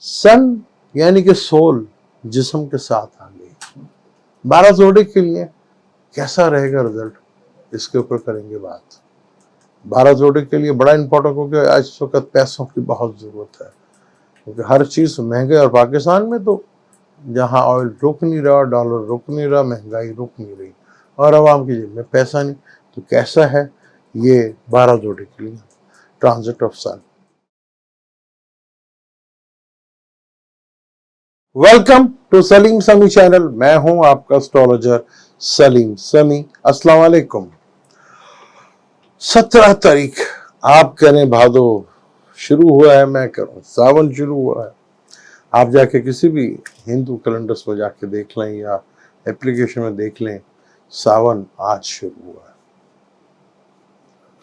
सन यानी कि सोल जिस्म के साथ आ गई। 12 जोड़ी के लिए कैसा रहेगा रिजल्ट, इसके ऊपर करेंगे बात। 12 जोड़ी के लिए बड़ा इंपॉर्टेंट हो गया। आज इस वक्त पैसों की बहुत जरूरत है क्योंकि हर चीज महंगे, और पाकिस्तान में तो जहां ऑयल रुक नहीं रहा, डॉलर रुक नहीं रहा, महंगाई रुक नहीं रही, और आवाम की जेब में पैसा नहीं। तो कैसा है ये 12 जोड़ी के लिए transit of sun. Welcome to Salim Sami channel. मैं हूं आपका एस्ट्रोलॉजर सलीम समी। अस्सलाम वालेकुम। 17 तारीख आप कह रहे भादो शुरू हुआ है, मैं कह रहा हूं सावन शुरू हुआ है। आप जाके किसी भी हिंदू कैलेंडर्स में जाके देख लें या एप्लीकेशन में देख लें, सावन आज शुरू हुआ है।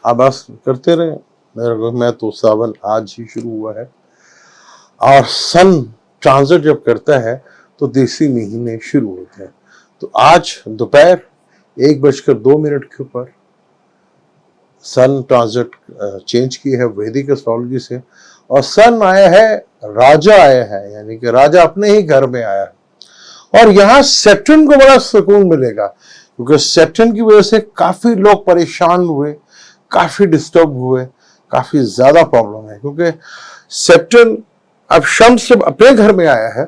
आप बस करते रहे, मैं तो सावन आज ही शुरू हुआ है। और सन ट्रांजिट जब करता है तो देसी महीने शुरू होते हैं। तो आज दोपहर 1:02 के ऊपर सन ट्रांजिट चेंज की है वैदिक एस्ट्रोलॉजी से, और सन आया है, राजा आया है, यानी कि राजा अपने ही घर में आया है। और यहाँ सैटर्न को बड़ा सुकून मिलेगा क्योंकि सैटर्न की वजह से काफी लोग परेशान हुए, काफी डिस्टर्ब हुए, काफी ज्यादा प्रॉब्लम है क्योंकि सैटर्न अब शम्स जब अपने घर में आया है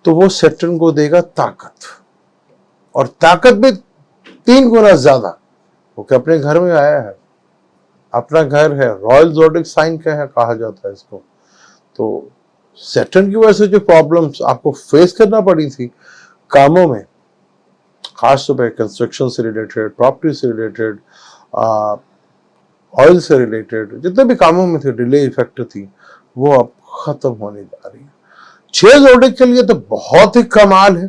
तो वो सैटर्न को देगा ताकत, और ताकत भी 3 गुना ज्यादा, क्योंकि अपने घर में आया है। अपना घर है, रॉयल ज़ोडिक साइन का है कहा जाता है इसको। तो सैटर्न की वजह से जो प्रॉब्लम्स आपको फेस करना पड़ी थी कामों में, खासतौर पर कंस्ट्रक्शन से रिलेटेड, प्रॉपर्टी से रिलेटेड, ऑयल से रिलेटेड, जितने भी कामों में थे डिले इफेक्ट थी, वो अब खत्म होने जा रही है। 6 जोड़ी के लिए तो बहुत ही कमाल है,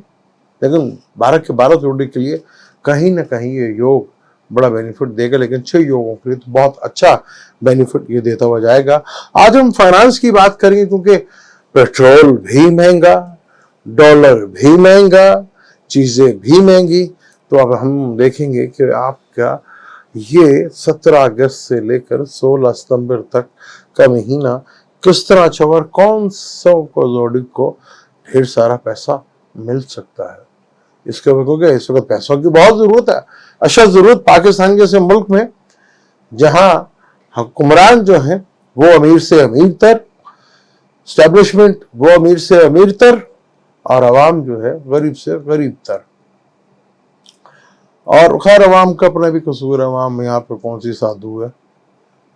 लेकिन 12 के 12 जोड़ी के लिए कहीं ना कहीं ये योग बड़ा बेनिफिट देगा, लेकिन 6 योगों के लिए तो बहुत अच्छा बेनिफिट ये देता हुआ जाएगा। आज हम फाइनेंस की बात करेंगे क्योंकि पेट्रोल भी महंगा, डॉलर भी महंगा, चीजें भी महंगी। तो अब हम देखेंगे कि आपका ये 17 अगस्त से लेकर 16 सितंबर तक का महीना किस तरह अच्छा, और कौन सा को जोड़ी को ढेर सारा पैसा मिल सकता है। इसके क्योंकि इस वक्त पैसों की बहुत जरूरत है। अच्छा, जरूरत पाकिस्तान जैसे मुल्क में जहां हुक्मरान जो है वो अमीर से अमीर तर, स्टैब्लिशमेंट वो अमीर से अमीर तर, और अवाम जो है गरीब से गरीब तर। और खैर अवाम का अपना भी कसूर है, अवाम यहाँ पे कौन सी साधु है,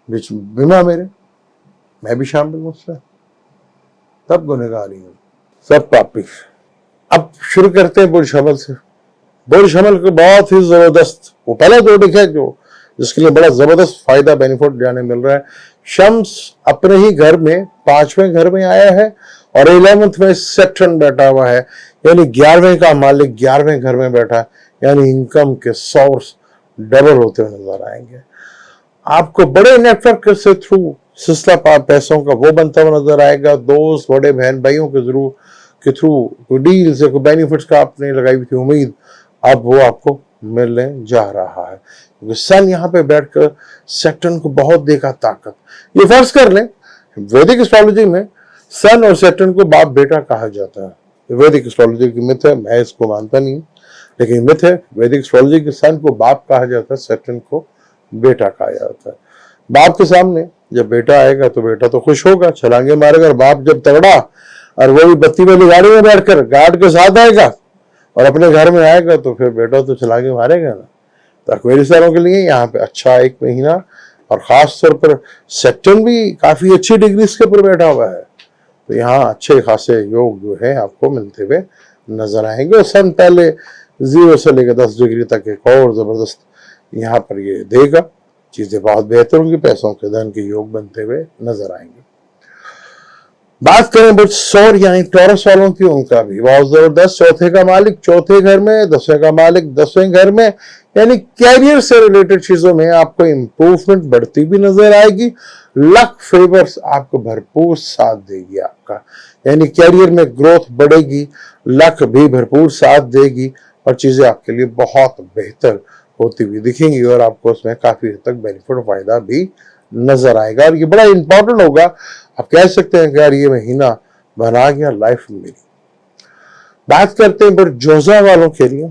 बीच बिना मेरे मैं भी शामिल हूं उसमें, तब गुनहगारी हूं, सब पापी। अब शुरू करते हैं बुर्ज हमल से। बुर्ज हमल को बहुत ही जबरदस्त, वो पहला जोड़ी है जो जिसके लिए बड़ा जबरदस्त फायदा बेनिफिट जाने मिल रहा है। शम्स अपने ही घर में 5वें घर में आया है और 11th में सैटर्न बैठा हुआ है, यानी 11वें का मालिक 11वें घर में बैठा है, यानी इनकम के सोर्स डबल होते हुए नजर आएंगे। आपको बड़े नेटवर्क से थ्रू सिलसिला पैसों का वो बनता हुआ नजर आएगा। दोस्त, बड़े बहन भाइयों के थ्रू कोई डील से कोई बेनिफिट्स का आपने लगाई हुई थी उम्मीद, अब वो आपको मिलने जा रहा है क्योंकि सन यहाँ पे बैठकर सैटर्न को बहुत देखा ताकत। ये फर्ज कर लें वैदिक एस्ट्रोलॉजी में सन और सैटर्न को बाप बेटा कहा जाता है। वैदिक एस्ट्रोलॉजी की मिथ है, मैं इसको मानता नहीं, लेकिन मिथ है वैदिक एस्ट्रोलॉजी के सन को बाप कहा जाता है, सैटर्न को बेटा कहा जाता है। बाप के सामने जब बेटा आएगा तो बेटा तो खुश होगा, छलांगे मारेगा, और बाप जब तगड़ा और वो भी बत्ती वाली गाड़ी में बैठकर गार्ड के साथ आएगा और अपने घर में आएगा तो फिर बेटा तो छलांगे मारेगा ना। तो अक्वेरियस वालों के लिए यहाँ पे अच्छा एक महीना, और खास तौर पर सैटर्न भी काफी अच्छी डिग्री के ऊपर बैठा हुआ है, तो यहाँ अच्छे खासे योग जो है आपको मिलते हुए नजर आएंगे। और सन पहले 0 से लेकर 10 डिग्री तक एक और जबरदस्त यहाँ पर ये देगा, चीजें बहुत बेहतर होंगी, पैसों के धन के योग बनते हुए नजर आएंगे। बात करें बुर्ज सौर यानी टॉरस वालों की, उनका भी बहुत जबरदस्त। चौथे का मालिक चौथे घर में, 10वें का मालिक 10वें घर में, यानी कैरियर से रिलेटेड चीजों में आपको इंप्रूवमेंट बढ़ती भी नजर आएगी। लक फेवर्स आपको भरपूर साथ देगी आपका, यानी कैरियर में ग्रोथ बढ़ेगी, लक भी भरपूर साथ देगी और चीजें आपके लिए बहुत बेहतर होती हुई दिखेंगी, और आपको उसमें काफी हद तक बेनिफिट फायदा भी नजर आएगा। और ये बड़ा इंपॉर्टेंट होगा आप कह सकते हैं कि यार ये महीना बना गया लाइफ में मेरी। बात करते हैं फिर जोजा वालों के लिए,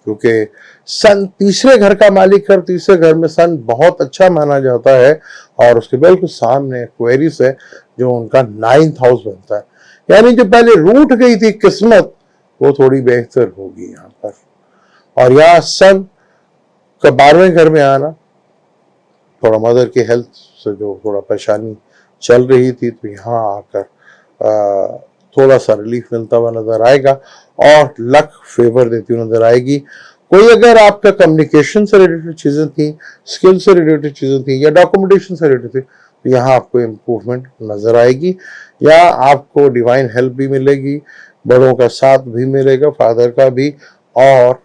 क्योंकि सन तीसरे घर का मालिक है, तीसरे घर में सन बहुत अच्छा माना जाता है और उसके बिल्कुल सामने एक्वेरियस है जो उनका 9th हाउस बनता है, यानी जो पहले रूठ गई थी किस्मत वो थोड़ी बेहतर होगी यहाँ पर। और यहाँ सन का 12वें घर में आना, थोड़ा मदर की हेल्थ से जो थोड़ा परेशानी चल रही थी तो यहाँ आकर थोड़ा सा रिलीफ मिलता हुआ नजर आएगा और लक फेवर देती हुई नजर आएगी। कोई अगर आपका कम्युनिकेशन से रिलेटेड चीजें थी, स्किल से रिलेटेड चीजें थी या डॉक्यूमेंटेशन से रिलेटेड थी तो यहाँ आपको इम्प्रूवमेंट नजर आएगी, या आपको डिवाइन हेल्प भी मिलेगी, बड़ों का साथ भी मिलेगा, फादर का भी, और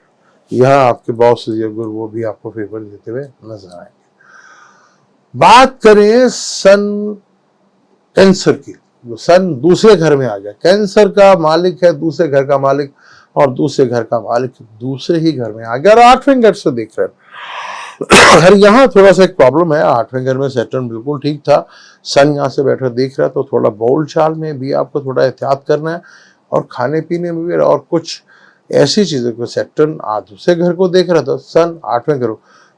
यहाँ आपके बॉस अगर वो भी आपको फेवर देते हुए नजर आएंगे। बात करें सन कैंसर की, जो सन दूसरे घर में आ गया, कैंसर का मालिक है दूसरे घर का मालिक, और दूसरे घर का मालिक दूसरे ही घर में आ गया और 8वें घर से देख रहे हैं। अगर यहाँ थोड़ा सा एक प्रॉब्लम है, 8वें घर में सैटर्न बिल्कुल ठीक था, सन यहाँ से बैठकर देख रहा है तो थोड़ा बोल चाल में भी आपको थोड़ा एहतियात करना है और खाने पीने में भी, और कुछ ऐसी चीजें को सैटर्न दूसरे घर को देख रहा था, सन 8वें घर,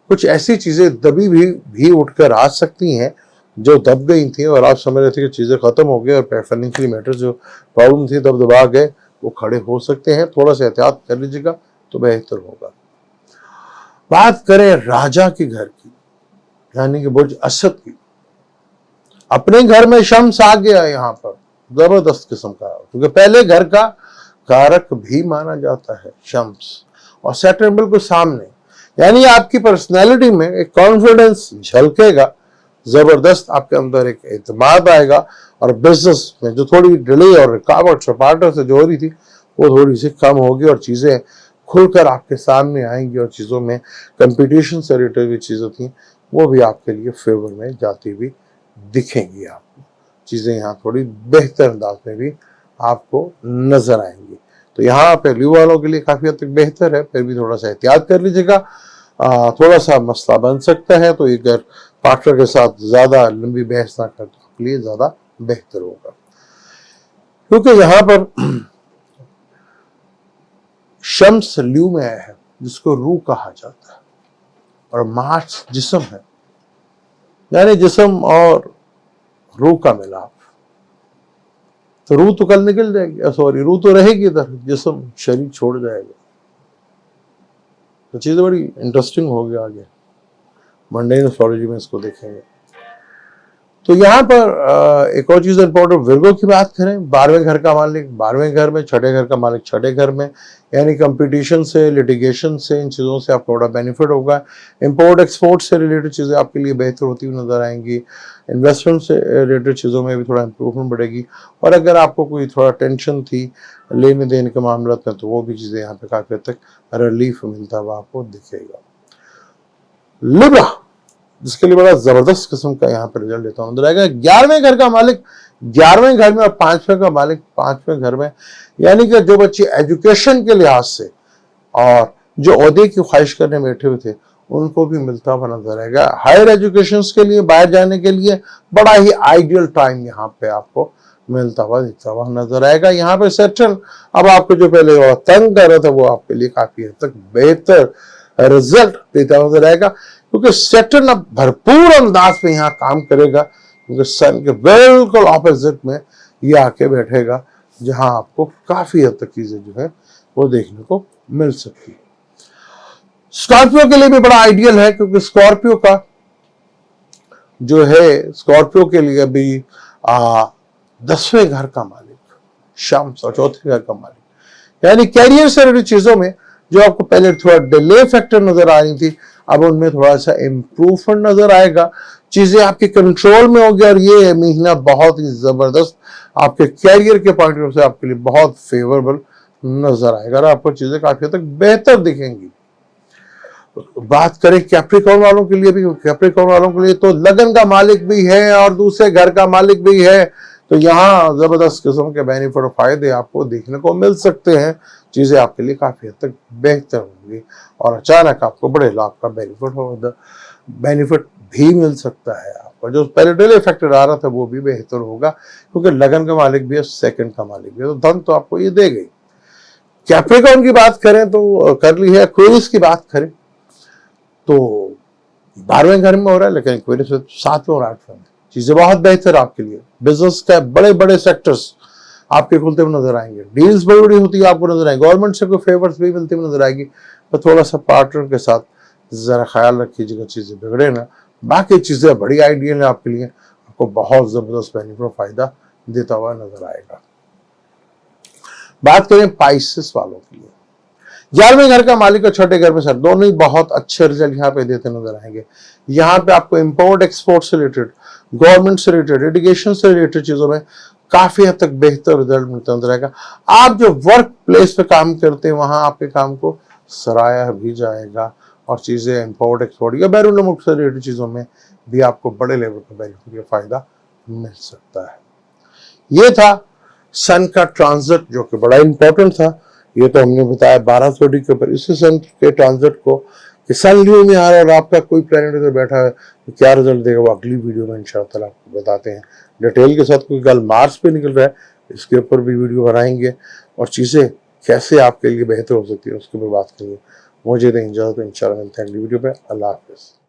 कुछ ऐसी चीजें दबी भी उठकर आ सकती हैं जो दब गई थी और आप समझ रहे थे कि चीजें खत्म हो गई और फाइनेंशियली मैटर जो प्रॉब्लम थी दब दबा गए वो खड़े हो सकते हैं। थोड़ा सा एहतियात कर लीजिएगा तो बेहतर होगा। बात करें राजा के घर की, यानी कि बुर्ज असद की, अपने घर में शम्स आ गया यहाँ पर, जबरदस्त किस्म का, क्योंकि पहले घर का कारक भी माना जाता है शम्स, और सैटर्न बिल्कुल सामने, यानी आपकी पर्सनैलिटी में एक कॉन्फिडेंस झलकेगा, जबरदस्त आपके अंदर एक एतमाद आएगा, और बिजनेस में जो थोड़ी डिले और रुकावट पार्टनर से जो हो रही थी वो थोड़ी सी कम होगी और चीजें खुलकर आपके सामने आएंगी, और चीजों में कंपटीशन से रिलेटेड भी चीजें थी वो भी आपके लिए फेवर में जाती हुई दिखेंगी। आपको चीजें यहाँ थोड़ी बेहतर अंदाज में भी आपको नजर आएंगी। तो यहाँ पे ल्यू वालों के लिए काफी हद तक बेहतर है, फिर भी थोड़ा सा एहतियात कर लीजिएगा, थोड़ा सा मसला बन सकता है, तो अगर पार्टनर के साथ ज्यादा लंबी बहस ना कर तो आपके लिए ज्यादा बेहतर होगा, क्योंकि यहाँ पर शम्स ल्यू में आया है जिसको रूह कहा जाता है, और मार्स जिस्म है, यानी जिस्म और रूह का मिलाप। तो रूह तो कल निकल जाएगी, सॉरी रूह तो रहेगी इधर, जिस्म शरीर छोड़ जाएगा। तो चीज़ बड़ी इंटरेस्टिंग हो गया, आगे मंडेन एस्ट्रोलॉजी में इसको देखेंगे। तो यहाँ पर एक और चीज़ इंपॉर्टेंट, विर्गो की बात करें, 12वें घर का मालिक 12वें घर में, 6ठे घर का मालिक 6ठे घर में, यानी कंपटीशन से, लिटिगेशन से, इन चीज़ों से आपको बड़ा बेनिफिट होगा। इंपोर्ट एक्सपोर्ट से रिलेटेड चीज़ें आपके लिए बेहतर होती हुई नजर आएंगी, इन्वेस्टमेंट से रिलेटेड चीज़ों में भी थोड़ा इंप्रूवमेंट बढ़ेगी, और अगर आपको कोई थोड़ा टेंशन थी लेने देने के मामला में तो वो भी चीज़ें यहाँ पे काफ़ी हद तक रिलीफ मिलता हुआ आपको दिखेगा। लिब्रा, जिसके लिए बड़ा जबरदस्त किस्म का यहाँ पर रिजल्ट देता हूँ, 11वें घर का मालिक 11वें घर में और 5वें का मालिक 5वें घर में, यानी कि जो बच्चे एजुकेशन के लिहाज से और जो ओहदे की ख्वाहिश करने बैठे हुए थे उनको भी मिलता हुआ नजर आएगा। हायर एजुकेशन के लिए, बाहर जाने के लिए बड़ा ही आइडियल टाइम यहाँ पे आपको मिलता हुआ दिखता हुआ नजर आएगा। यहाँ पे सेटल अब आपको जो पहले तंग कर रहा था वो आपके लिए काफी हद तक बेहतर रिजल्ट देता हुआ नजर आएगा, क्योंकि सैटर्न अब भरपूर अंदाज में यहाँ काम करेगा, क्योंकि सन के बिल्कुल ऑपोजिट में ये आके बैठेगा, जहां आपको काफी हद तक चीजें जो है वो देखने को मिल सकती है। स्कॉर्पियो के लिए भी बड़ा आइडियल है, क्योंकि स्कॉर्पियो का जो है, स्कॉर्पियो के लिए भी 10वें घर का मालिक शम्स और 4थे घर का मालिक, यानी कैरियर से रिलेटेड चीजों में जो आपको पहले थोड़ा डिले फैक्टर नजर आ रही थी अब उनमें थोड़ा सा इम्प्रूवमेंट नजर आएगा, चीजें आपके कंट्रोल में होगी, और ये महीना बहुत ही जबरदस्त आपके कैरियर के पॉइंट ऑफ व्यू से आपके लिए बहुत फेवरेबल नजर आएगा और आपको चीजें काफी हद तक बेहतर दिखेंगी। बात करें कैप्रिकॉर्न वालों के लिए भी, कैप्रिकॉर्न वालों के लिए तो लगन का मालिक भी है और दूसरे घर का मालिक भी है, तो यहाँ जबरदस्त किस्म के बेनिफिट और फायदे आपको देखने को मिल सकते हैं, चीजें आपके लिए काफी हद तक बेहतर होंगी और अचानक आपको बड़े लाभ का बेनिफिट भी मिल सकता है आपको। और जो पैरेटल इफेक्टेड आ रहा था वो भी बेहतर होगा, क्योंकि लगन का मालिक भी है, सेकंड का मालिक भी है, तो धन तो आपको ये देगा ही। कैप्रिकॉर्न की बात करें तो कर ली है। एक्वेरियस की बात करें तो 12वें घर में हो रहा है, लेकिन एक्वेरियस 7वें और 8वें में चीजें बहुत बेहतर आपके लिए। बिजनेस का बड़े बड़े सेक्टर्स आपके खुलते हुए नजर आएंगे, डील्स बड़ी बड़ी होती है आपको नजर आएंगे, गवर्नमेंट से कोई फेवर्स भी मिलती हुई नजर आएगी। तो थोड़ा सा पार्टनर के साथ जरा ख्याल रखिएगा चीजें बिगड़े ना। बाकी चीजें बड़ी आइडियल है आपके लिए, आपको बहुत जबरदस्त बेनिफिट और फायदा देता हुआ नजर आएगा। बात करें पाइसेस वालों के लिए, 11वें घर का मालिक और छठे घर में सर दोनों ही बहुत अच्छे रिजल्ट यहाँ पे देते नजर आएंगे। यहाँ पे आपको इंपोर्ट एक्सपोर्ट से रिलेटेड, गवर्नमेंट से रिलेटेड, एजुकेशन से रिलेटेड चीजों में काफी हद तक बेहतर रिजल्ट मिलता नजर आएगा। आप जो वर्क प्लेस पे काम करते हैं वहां आपके काम को सराहा भी जाएगा, और चीजें इंपोर्ट एक्सपोर्ट या बैरून मुल्क से रिलेटेड चीजों में भी आपको बड़े लेवल का बेनिफिट या फायदा मिल सकता है। ये था सन का ट्रांजिट, जो कि बड़ा इंपॉर्टेंट था। ये तो हमने बताया 12 के ऊपर, इसी सन के ट्रांजिट को कि सन ल्यू में आ रहा है और आपका कोई प्लैनेट इधर बैठा है तो क्या रिजल्ट देगा, वो अगली वीडियो में इंशाअल्लाह आपको बताते हैं डिटेल के साथ। कोई कल मार्स पे निकल रहा है, इसके ऊपर भी वीडियो बनाएंगे और चीज़ें कैसे आपके लिए बेहतर हो सकती है उसके ऊपर बात करेंगे। मुझे दें इजाज़त, इंशाअल्लाह मिलते हैं अगली वीडियो पे। अल्लाह हाफिज़।